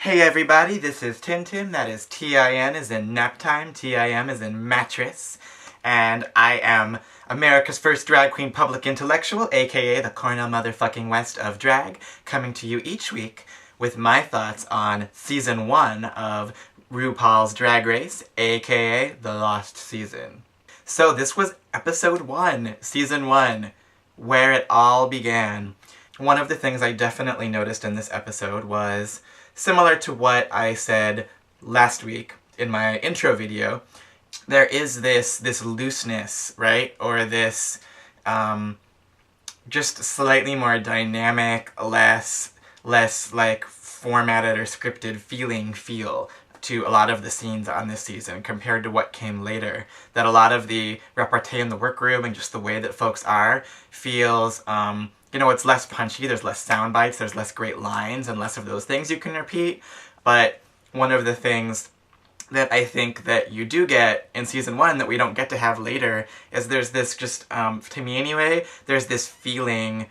Hey everybody, this is TinTim, that is T-I-N as in nap time, T-I-M as in mattress, and I am America's first drag queen public intellectual, aka the Cornell motherfucking West of drag, coming to you each week with my thoughts on Season 1 of RuPaul's Drag Race, aka the Lost Season. So this was Episode 1, Season 1, where it all began. One of the things I definitely noticed in this episode was similar to what I said last week in my intro video. There is this looseness, right? Or this just slightly more dynamic, less like formatted or scripted feel to a lot of the scenes on this season compared to what came later. That a lot of the repartee in the workroom and just the way that folks are feels you know, it's less punchy, there's less sound bites, there's less great lines, and less of those things you can repeat. But one of the things that I think that you do get in Season 1 that we don't get to have later is there's this just, to me anyway, there's this feeling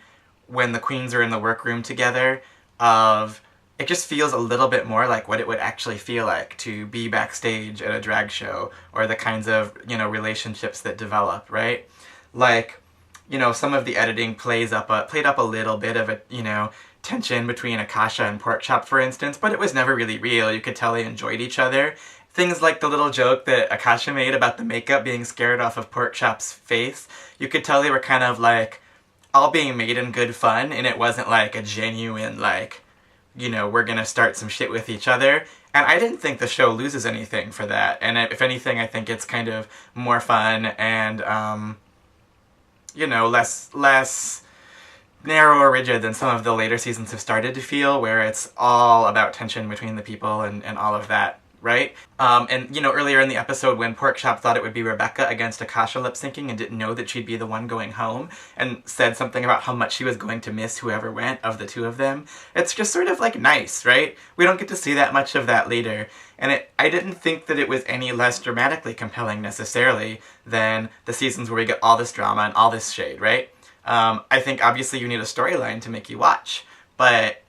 when the queens are in the workroom together of, it just feels a little bit more like what it would actually feel like to be backstage at a drag show, or the kinds of, you know, relationships that develop, right? Like, you know, some of the editing played up a little bit of a, you know, tension between Akasha and Porkchop, for instance, but it was never really real. You could tell they enjoyed each other. Things like the little joke that Akasha made about the makeup being scared off of Porkchop's face, you could tell they were kind of like all being made in good fun, and it wasn't like a genuine, like, you know, we're gonna start some shit with each other. And I didn't think the show loses anything for that. And if anything, I think it's kind of more fun and, you know, less narrow or rigid than some of the later seasons have started to feel, where it's all about tension between the people and all of that, right? And, you know, earlier in the episode when Porkchop thought it would be Rebecca against Akasha lip-syncing and didn't know that she'd be the one going home, and said something about how much she was going to miss whoever went of the two of them, it's just sort of, like, nice, right? We don't get to see that much of that later. And I didn't think that it was any less dramatically compelling, necessarily, than the seasons where we get all this drama and all this shade, right? I think, obviously, you need a storyline to make you watch, but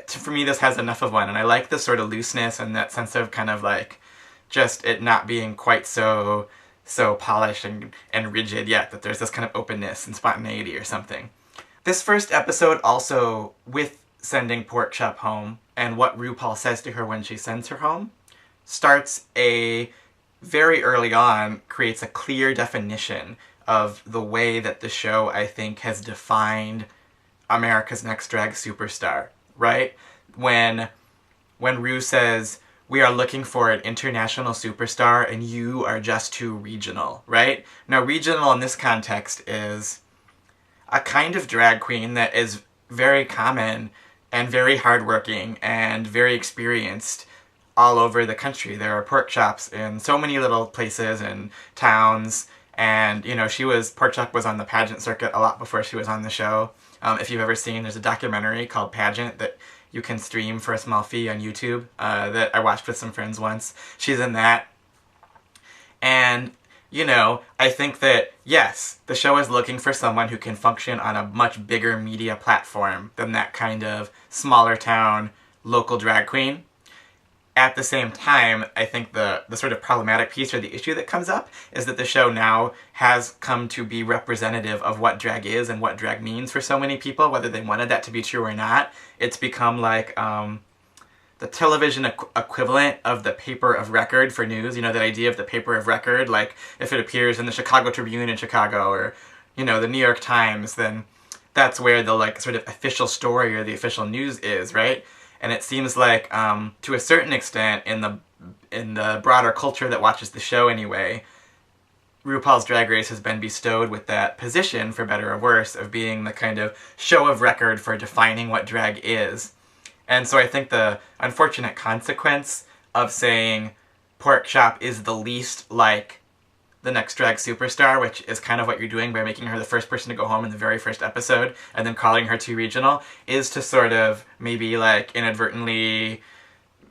for me, this has enough of one, and I like the sort of looseness and that sense of kind of, like, just it not being quite so polished and rigid yet, that there's this kind of openness and spontaneity or something. This first episode also, with sending Porkchop home, and what RuPaul says to her when she sends her home, starts very early on, creates a clear definition of the way that the show, I think, has defined America's Next Drag Superstar, right? When Ru says, we are looking for an international superstar and you are just too regional, right? Now, regional in this context is a kind of drag queen that is very common and very hardworking and very experienced all over the country. There are Porkchops in so many little places and towns, and, you know, Porkchop was on the pageant circuit a lot before she was on the show. If you've ever seen, there's a documentary called Pageant that you can stream for a small fee on YouTube that I watched with some friends once. She's in that. And, you know, I think that, yes, the show is looking for someone who can function on a much bigger media platform than that kind of smaller town local drag queen. At the same time, I think the sort of problematic piece, or the issue that comes up, is that the show now has come to be representative of what drag is and what drag means for so many people, whether they wanted that to be true or not. It's become like the television equivalent of the paper of record for news. You know, that idea of the paper of record, like if it appears in the Chicago Tribune in Chicago, or, you know, the New York Times, then that's where the, like, sort of official story or the official news is, right? And it seems like, to a certain extent, in the broader culture that watches the show anyway, RuPaul's Drag Race has been bestowed with that position, for better or worse, of being the kind of show of record for defining what drag is. And so I think the unfortunate consequence of saying Porkchop is the least like the Next Drag Superstar, which is kind of what you're doing by making her the first person to go home in the very first episode, and then calling her too regional, is to sort of maybe, like, inadvertently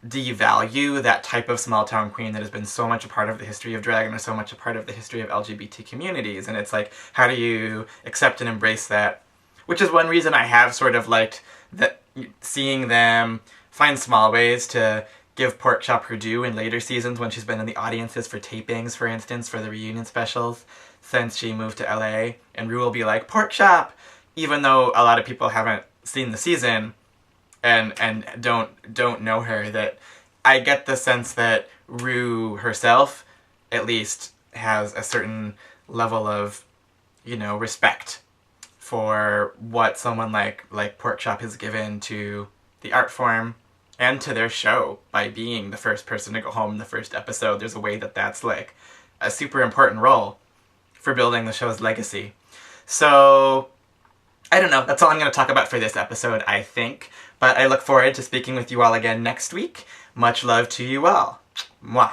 devalue that type of small town queen that has been so much a part of the history of drag and is so much a part of the history of LGBT communities. And it's like, how do you accept and embrace that? Which is one reason I have sort of liked that, seeing them find small ways to give Porkchop her due in later seasons when she's been in the audiences for tapings, for instance, for the reunion specials, since she moved to LA. And Rue will be like, Porkchop! Even though a lot of people haven't seen the season and don't know her, that I get the sense that Rue herself, at least, has a certain level of, you know, respect for what someone like Porkchop has given to the art form and to their show by being the first person to go home in the first episode. There's a way that that's like a super important role for building the show's legacy. So, I don't know, that's all I'm going to talk about for this episode, I think. But I look forward to speaking with you all again next week. Much love to you all. Mwah.